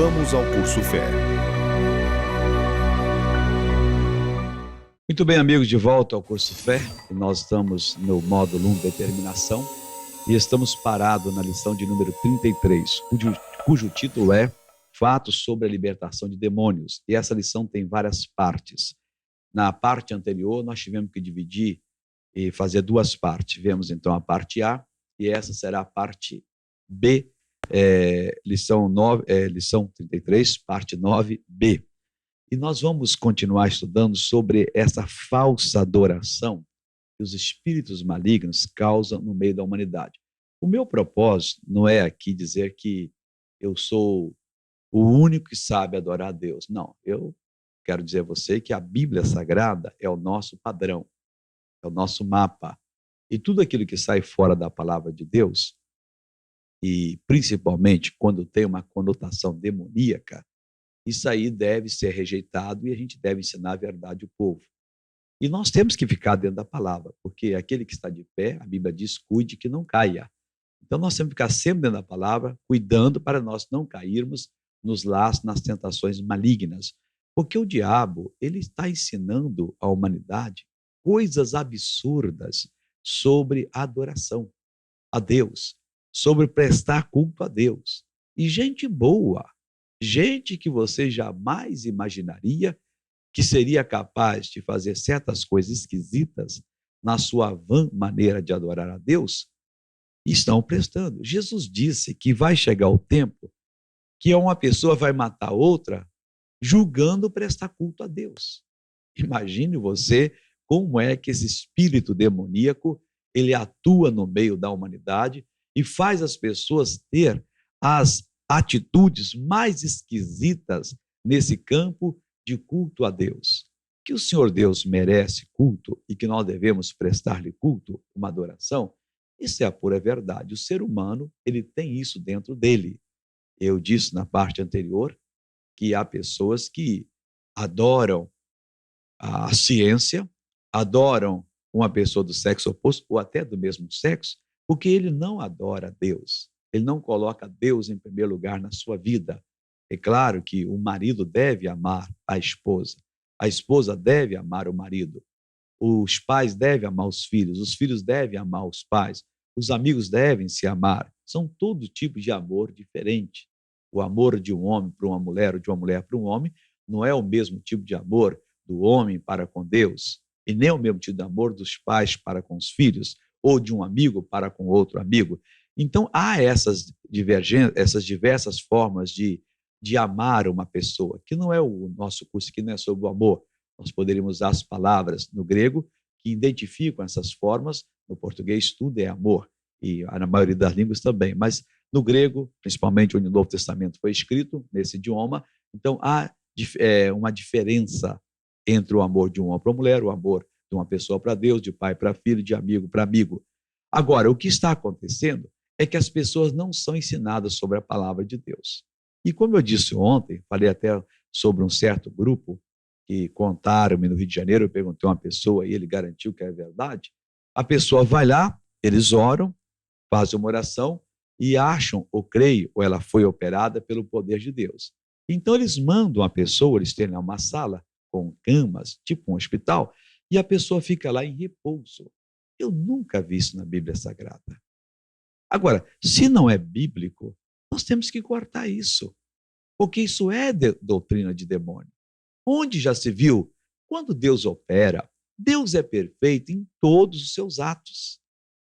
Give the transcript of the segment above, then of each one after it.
Vamos ao Curso Fé. Muito bem, amigos, de volta ao Curso Fé. Nós estamos no módulo 1, Determinação, e estamos parados na lição de número 33, cujo título é Fatos sobre a Libertação de Demônios. E essa lição tem várias partes. Na parte anterior, nós tivemos que dividir e fazer duas partes. Tivemos, então, a parte A, e essa será a parte B, lição 33, parte 9B. E nós vamos continuar estudando sobre essa falsa adoração que os espíritos malignos causam no meio da humanidade. O meu propósito não é aqui dizer que eu sou o único que sabe adorar a Deus. Não, eu quero dizer a você que a Bíblia Sagrada é o nosso padrão, é o nosso mapa. E tudo aquilo que sai fora da palavra de Deus, e principalmente quando tem uma conotação demoníaca, isso aí deve ser rejeitado e a gente deve ensinar a verdade ao povo. E nós temos que ficar dentro da palavra, porque aquele que está de pé, a Bíblia diz, cuide que não caia. Então nós temos que ficar sempre dentro da palavra, cuidando para nós não cairmos nos laços, nas tentações malignas. Porque o diabo, ele está ensinando à humanidade coisas absurdas sobre a adoração a Deus, sobre prestar culto a Deus. E gente boa, gente que você jamais imaginaria que seria capaz de fazer certas coisas esquisitas na sua vã maneira de adorar a Deus, estão prestando. Jesus disse que vai chegar o tempo que uma pessoa vai matar outra julgando prestar culto a Deus. Imagine você como é que esse espírito demoníaco ele atua no meio da humanidade e faz as pessoas ter as atitudes mais esquisitas nesse campo de culto a Deus. Que o Senhor Deus merece culto e que nós devemos prestar-lhe culto, uma adoração, isso é a pura verdade. O ser humano, ele tem isso dentro dele. Eu disse na parte anterior que há pessoas que adoram a ciência, adoram uma pessoa do sexo oposto ou até do mesmo sexo, porque ele não adora Deus. Ele não coloca Deus em primeiro lugar na sua vida. É claro que o marido deve amar a esposa deve amar o marido, os pais devem amar os filhos devem amar os pais, os amigos devem se amar. São todo tipo de amor diferente. O amor de um homem para uma mulher ou de uma mulher para um homem não é o mesmo tipo de amor do homem para com Deus, e nem o mesmo tipo de amor dos pais para com os filhos, ou de um amigo para com outro amigo. Então, há essas divergências, essas diversas formas de amar uma pessoa, que não é o nosso curso, que não é sobre o amor. Nós poderíamos usar as palavras no grego que identificam essas formas, no português tudo é amor, e na maioria das línguas também, mas no grego, principalmente onde o Novo Testamento foi escrito, nesse idioma, então há uma diferença entre o amor de um homem para uma mulher, o amor de uma pessoa para Deus, de pai para filho, de amigo para amigo. Agora, o que está acontecendo é que as pessoas não são ensinadas sobre a palavra de Deus. E como eu disse ontem, falei até sobre um certo grupo que contaram-me no Rio de Janeiro, eu perguntei a uma pessoa e ele garantiu que é verdade. A pessoa vai lá, eles oram, fazem uma oração e acham, ou creem, ou ela foi operada pelo poder de Deus. Então eles mandam a pessoa, eles têm lá uma sala com camas, tipo um hospital, e a pessoa fica lá em repouso. Eu nunca vi isso na Bíblia Sagrada. Agora, se não é bíblico, nós temos que cortar isso, porque isso é doutrina de demônio. Onde já se viu? Quando Deus opera, Deus é perfeito em todos os seus atos.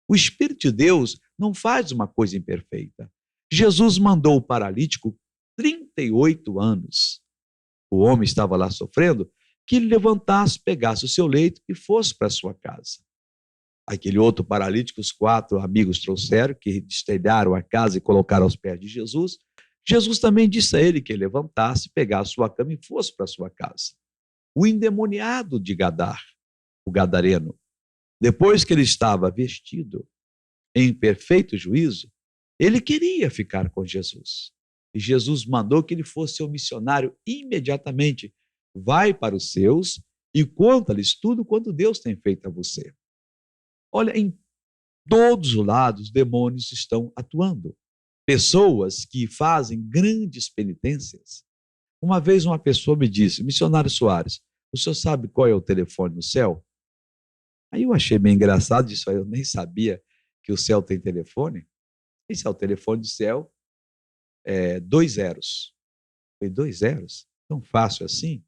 O Espírito de Deus não faz uma coisa imperfeita. Jesus mandou o paralítico 38 anos. O homem estava lá sofrendo, que ele levantasse, pegasse o seu leito e fosse para a sua casa. Aquele outro paralítico, os 4 amigos trouxeram, que destelharam a casa e colocaram aos pés de Jesus. Jesus também disse a ele que ele levantasse, pegasse a sua cama e fosse para a sua casa. O endemoniado de Gadar, o gadareno, depois que ele estava vestido em perfeito juízo, ele queria ficar com Jesus. E Jesus mandou que ele fosse seu missionário imediatamente. Vai para os seus e conta-lhes tudo quanto Deus tem feito a você. Olha, em todos os lados, demônios estão atuando. pessoas que fazem grandes penitências. Uma vez uma pessoa me disse: missionário Soares, o senhor sabe qual é o telefone no céu? Aí eu achei meio engraçado isso, aí eu nem sabia que o céu tem telefone. Esse é o telefone do céu, 2 zeros. Foi 2 zeros? Tão fácil assim?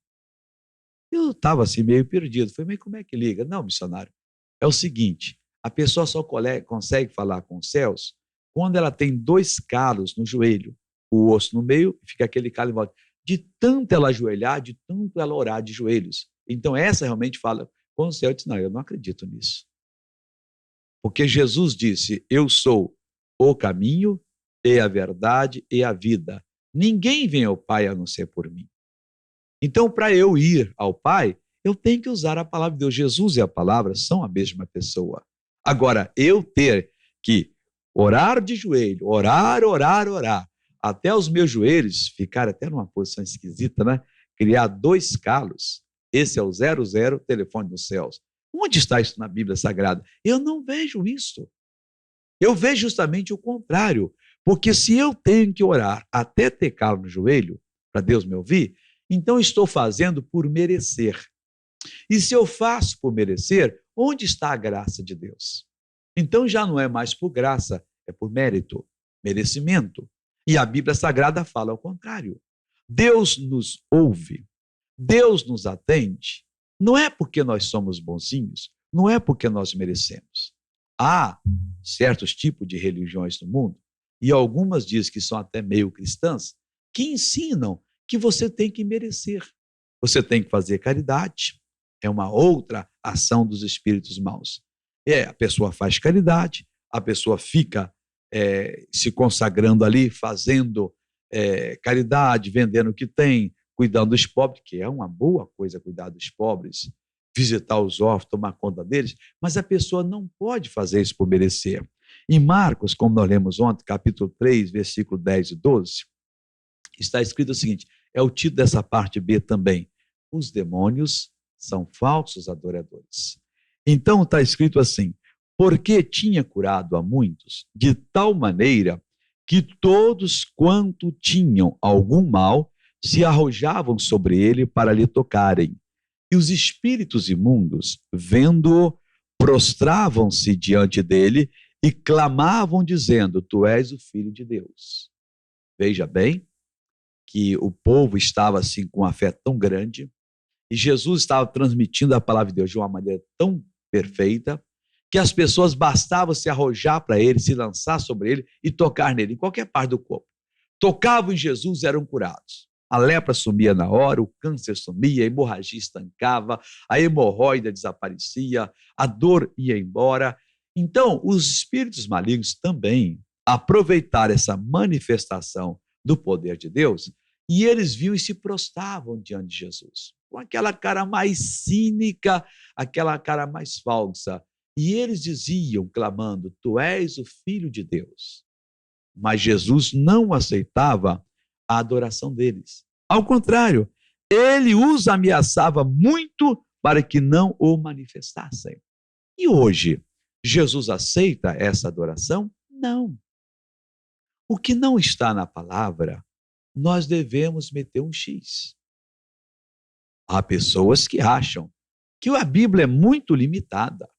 Eu estava assim meio perdido. Falei, mas como é que liga? Não, missionário, é o seguinte, a pessoa só consegue falar com os céus quando ela tem 2 calos no joelho, o osso no meio e fica aquele calo em volta. De tanto ela ajoelhar, de tanto ela orar de joelhos. Então essa realmente fala com o céu. Eu disse, não, eu não acredito nisso. Porque Jesus disse, eu sou o caminho e a verdade e a vida. Ninguém vem ao Pai a não ser por mim. Então, para eu ir ao Pai, eu tenho que usar a palavra de Deus. Jesus e a palavra são a mesma pessoa. Agora, eu ter que orar de joelho, orar, até os meus joelhos ficarem até numa posição esquisita, né? Criar 2 calos. Esse é o 00, telefone dos céus. Onde está isso na Bíblia Sagrada? Eu não vejo isso. Eu vejo justamente o contrário. Porque se eu tenho que orar até ter calo no joelho, para Deus me ouvir, então estou fazendo por merecer. E se eu faço por merecer, onde está a graça de Deus? Então já não é mais por graça, é por mérito, merecimento. E a Bíblia Sagrada fala ao contrário. Deus nos ouve, Deus nos atende, não é porque nós somos bonzinhos, não é porque nós merecemos. Há certos tipos de religiões no mundo, e algumas dizem que são até meio cristãs, que ensinam que você tem que merecer. Você tem que fazer caridade, é uma outra ação dos espíritos maus. A pessoa faz caridade, a pessoa fica se consagrando ali, fazendo caridade, vendendo o que tem, cuidando dos pobres, que é uma boa coisa cuidar dos pobres, visitar os órfãos, tomar conta deles, mas a pessoa não pode fazer isso por merecer. Em Marcos, como nós lemos ontem, capítulo 3, versículo 10 e 12, está escrito o seguinte, é o título dessa parte B também, os demônios são falsos adoradores. Então está escrito assim, porque tinha curado a muitos, de tal maneira que todos quanto tinham algum mal se arrojavam sobre ele para lhe tocarem. E os espíritos imundos, vendo-o, prostravam-se diante dele e clamavam dizendo, tu és o Filho de Deus. Veja bem que o povo estava assim com uma fé tão grande e Jesus estava transmitindo a palavra de Deus de uma maneira tão perfeita que as pessoas bastavam se arrojar para ele, se lançar sobre ele e tocar nele, em qualquer parte do corpo. Tocavam em Jesus e eram curados. A lepra sumia na hora, o câncer sumia, a hemorragia estancava, a hemorroida desaparecia, a dor ia embora. Então, os espíritos malignos também aproveitaram essa manifestação do poder de Deus e eles viam e se prostravam diante de Jesus, com aquela cara mais cínica, aquela cara mais falsa. E eles diziam, clamando, tu és o Filho de Deus. Mas Jesus não aceitava a adoração deles. Ao contrário, ele os ameaçava muito para que não o manifestassem. E hoje, Jesus aceita essa adoração? Não. O que não está na palavra, nós devemos meter um X. Há pessoas que acham que a Bíblia é muito limitada,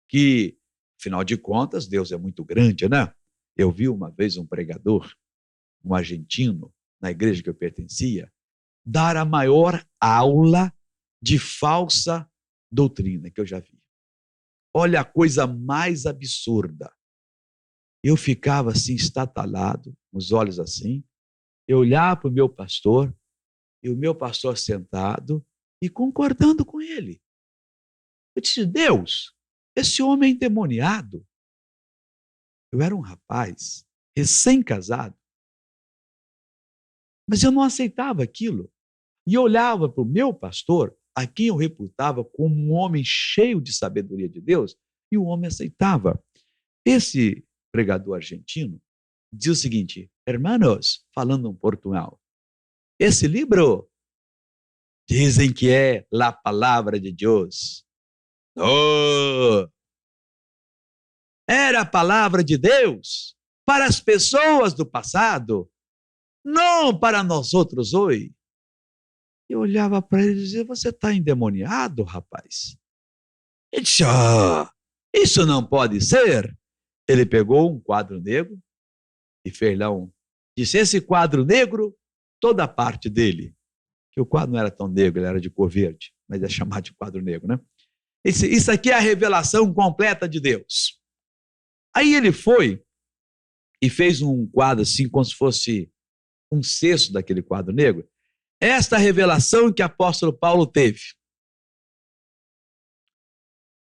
que, afinal de contas, Deus é muito grande, né? Eu vi uma vez um pregador, um argentino, na igreja que eu pertencia, dar a maior aula de falsa doutrina que eu já vi. Olha a coisa mais absurda. Eu ficava assim, estatalado, os olhos assim, eu olhava para o meu pastor, e o meu pastor sentado e concordando com ele. Eu disse, Deus, esse homem é endemoniado. Eu era um rapaz, recém-casado, mas eu não aceitava aquilo. E eu olhava para o meu pastor, a quem eu reputava como um homem cheio de sabedoria de Deus, e o homem aceitava. Esse pregador argentino diz o seguinte, hermanos, falando em Portugal, esse livro dizem que é a palavra de Deus. Oh! Era a palavra de Deus. para as pessoas do passado, não para nós outros hoje. Eu olhava para ele e dizia, você está endemoniado, rapaz? Ele disse, isso não pode ser. Ele pegou um quadro negro e fez lá disse, esse quadro negro, toda a parte dele, que o quadro não era tão negro, ele era de cor verde, mas é chamado de quadro negro, né? Isso aqui é a revelação completa de Deus. Aí ele foi e fez um quadro assim, como se fosse um cesto daquele quadro negro. Esta revelação que o apóstolo Paulo teve.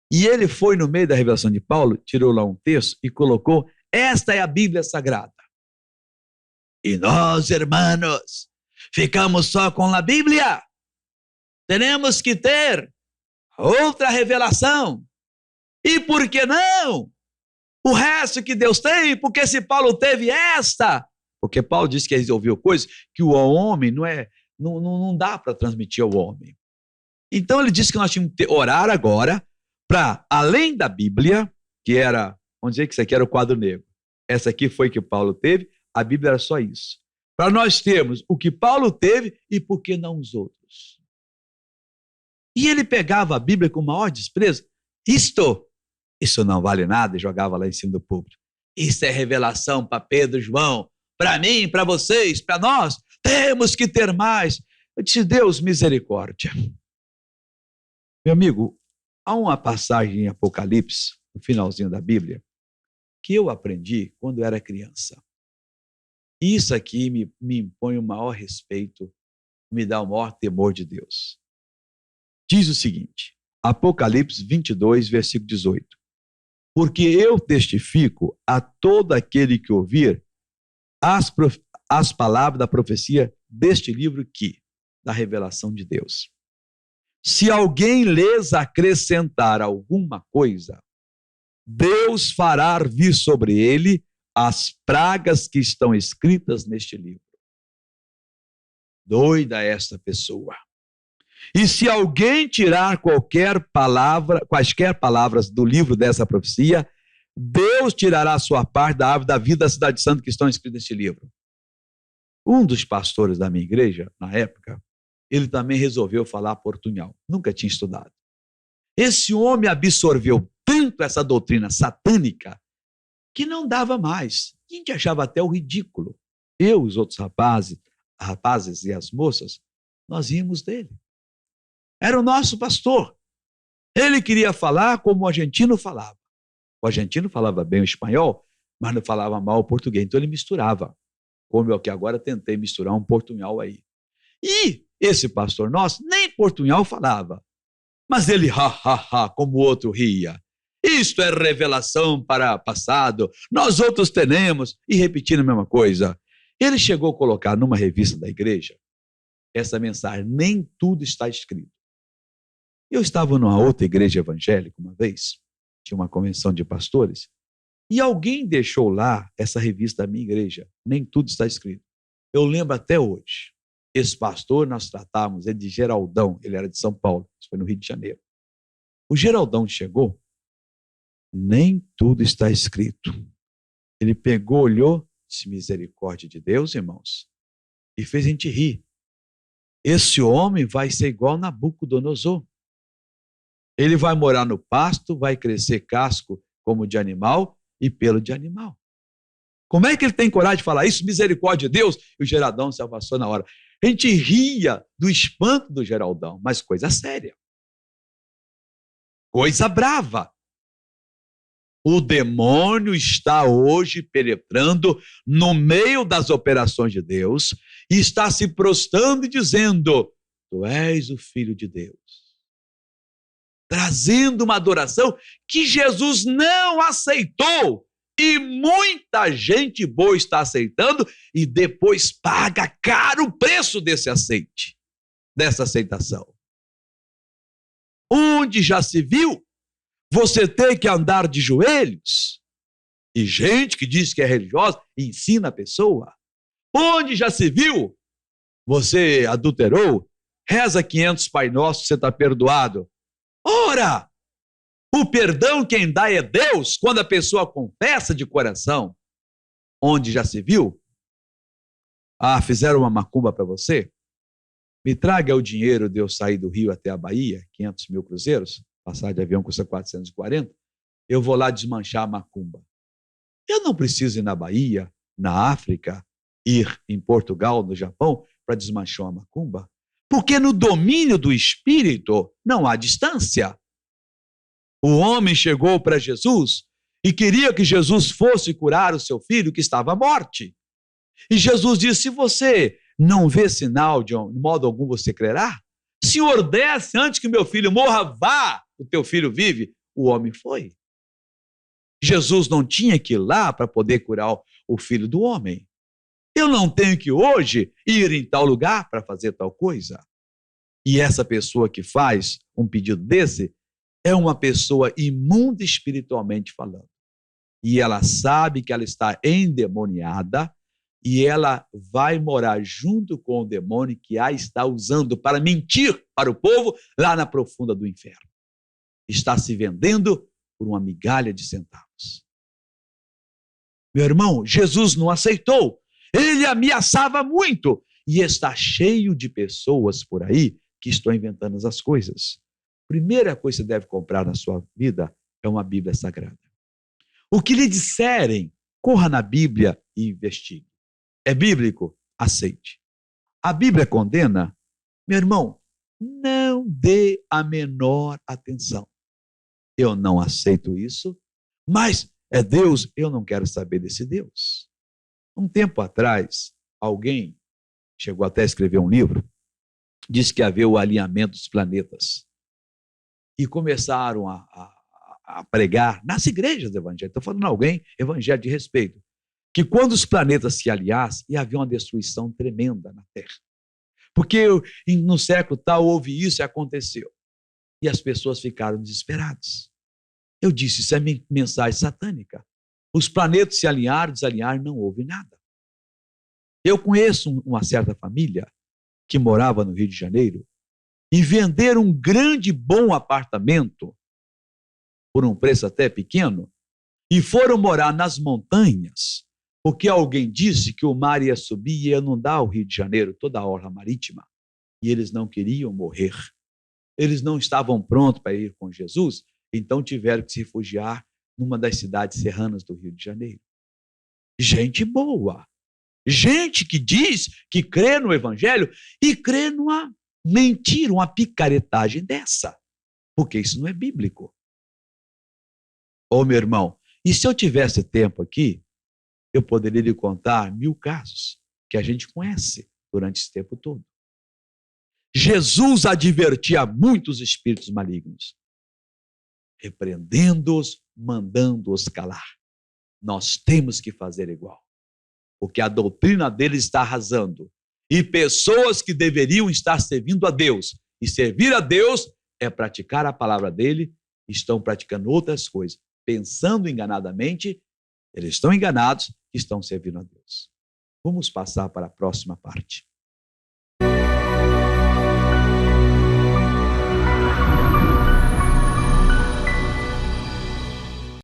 E ele foi no meio da revelação de Paulo, tirou lá um texto e colocou, esta é a Bíblia Sagrada. E nós, irmãos, ficamos só com a Bíblia. Teremos que ter outra revelação. E por que não? O resto que Deus tem, porque se Paulo teve esta, porque Paulo disse que ele ouviu coisas que o homem não dá para transmitir ao homem. Então ele disse que nós tínhamos que orar agora para, além da Bíblia, que era, vamos dizer que isso aqui era o quadro negro, essa aqui foi que Paulo teve, a Bíblia era só isso. Para nós termos o que Paulo teve e por que não os outros. E ele pegava a Bíblia com o maior desprezo. Isso não vale nada, e jogava lá em cima do púlpito. Isso é revelação para Pedro e João, para mim, para vocês, para nós. Temos que ter mais. Eu disse, Deus, misericórdia. Meu amigo, há uma passagem em Apocalipse, no finalzinho da Bíblia, que eu aprendi quando eu era criança. Isso aqui me impõe o maior respeito, me dá o maior temor de Deus. Diz o seguinte, Apocalipse 22, versículo 18. Porque eu testifico a todo aquele que ouvir as palavras da profecia deste livro da revelação de Deus. Se alguém lhes acrescentar alguma coisa, Deus fará vir sobre ele as pragas que estão escritas neste livro. Doida esta pessoa. E se alguém tirar quaisquer palavras do livro dessa profecia, Deus tirará a sua parte da árvore da vida da cidade santa que estão escritas neste livro. Um dos pastores da minha igreja, na época, ele também resolveu falar portunhol. Nunca tinha estudado. Esse homem absorveu tanto essa doutrina satânica que não dava mais. A gente achava até o ridículo. Eu, os outros rapazes e as moças, nós ríamos dele. Era o nosso pastor. Ele queria falar como o argentino falava. O argentino falava bem o espanhol, mas não falava mal o português. Então ele misturava, como eu que agora tentei misturar um portunhol aí. E esse pastor nosso nem portunhol falava, mas ele como o outro ria. Isto é revelação para passado, nós outros teremos, e repetindo a mesma coisa. Ele chegou a colocar numa revista da igreja essa mensagem, nem tudo está escrito. Eu estava numa outra igreja evangélica uma vez, tinha uma convenção de pastores, e alguém deixou lá essa revista da minha igreja, nem tudo está escrito. Eu lembro até hoje, esse pastor nós tratávamos ele de Geraldão, ele era de São Paulo, isso foi no Rio de Janeiro. O Geraldão chegou, nem tudo está escrito. Ele pegou, olhou, disse, misericórdia de Deus, irmãos, e fez a gente rir. Esse homem vai ser igual Nabucodonosor. Ele vai morar no pasto, vai crescer casco como de animal e pelo de animal. Como é que ele tem coragem de falar isso? Misericórdia de Deus. E o Geraldão se afastou na hora. A gente ria do espanto do Geraldão, mas coisa séria. Coisa brava. O demônio está hoje penetrando no meio das operações de Deus e está se prostrando e dizendo, tu és o Filho de Deus. Trazendo uma adoração que Jesus não aceitou e muita gente boa está aceitando e depois paga caro o preço dessa aceitação. Onde já se viu você ter que andar de joelhos e gente que diz que é religiosa ensina a pessoa? Onde já se viu você adulterou, reza 500 Pai Nosso, você está perdoado? Ora, o perdão quem dá é Deus quando a pessoa confessa de coração. onde já se viu? Ah, fizeram uma macumba para você? Me traga o dinheiro de eu sair do Rio até a Bahia, 500 mil cruzeiros, passar de avião custa 440, eu vou lá desmanchar a macumba. Eu não preciso ir na Bahia, na África, ir em Portugal, no Japão, para desmanchar uma macumba, porque no domínio do Espírito não há distância. O homem chegou para Jesus e queria que Jesus fosse curar o seu filho que estava à morte. E Jesus disse, se você não vê sinal de modo algum você crerá? Senhor, desce antes que meu filho morra, vá, o teu filho vive. O homem foi. Jesus não tinha que ir lá para poder curar o filho do homem. Eu não tenho que hoje ir em tal lugar para fazer tal coisa. E essa pessoa que faz um pedido desse é uma pessoa imunda espiritualmente falando. E ela sabe que ela está endemoniada e ela vai morar junto com o demônio que a está usando para mentir para o povo lá na profunda do inferno. Está se vendendo por uma migalha de centavos. Meu irmão, Jesus não aceitou. Ele ameaçava muito. E está cheio de pessoas por aí que estão inventando as coisas. Primeira coisa que você deve comprar na sua vida é uma Bíblia Sagrada. O que lhe disserem, corra na Bíblia e investigue. É bíblico? Aceite. A Bíblia condena? Meu irmão, não dê a menor atenção. Eu não aceito isso, mas é Deus, eu não quero saber desse Deus. Um tempo atrás, alguém chegou até a escrever um livro, disse que havia o alinhamento dos planetas. E começaram a pregar nas igrejas evangélicas. Estou falando alguém, evangelho de respeito, que quando os planetas se aliassem, ia haver uma destruição tremenda na Terra. Porque no século tal houve isso e aconteceu. E as pessoas ficaram desesperadas. Eu disse, isso é mensagem satânica. Os planetas se alinharam, desalinharam, não houve nada. Eu conheço uma certa família que morava no Rio de Janeiro e venderam um grande, bom apartamento por um preço até pequeno e foram morar nas montanhas porque alguém disse que o mar ia subir e ia inundar o Rio de Janeiro, toda a orla marítima. E eles não queriam morrer. Eles não estavam prontos para ir com Jesus, então tiveram que se refugiar numa das cidades serranas do Rio de Janeiro. Gente boa. Gente que diz que crê no Evangelho e crê numa mentira, uma picaretagem dessa. Porque isso não é bíblico. Ô, meu irmão, e se eu tivesse tempo aqui, eu poderia lhe contar 1000 casos que a gente conhece durante esse tempo todo. Jesus advertia muitos espíritos malignos, repreendendo-os, mandando-os calar. Nós temos que fazer igual, porque a doutrina deles está arrasando. E pessoas que deveriam estar servindo a Deus, e servir a Deus é praticar a palavra dele, estão praticando outras coisas, pensando enganadamente, eles estão enganados, estão servindo a Deus. Vamos passar para a próxima parte.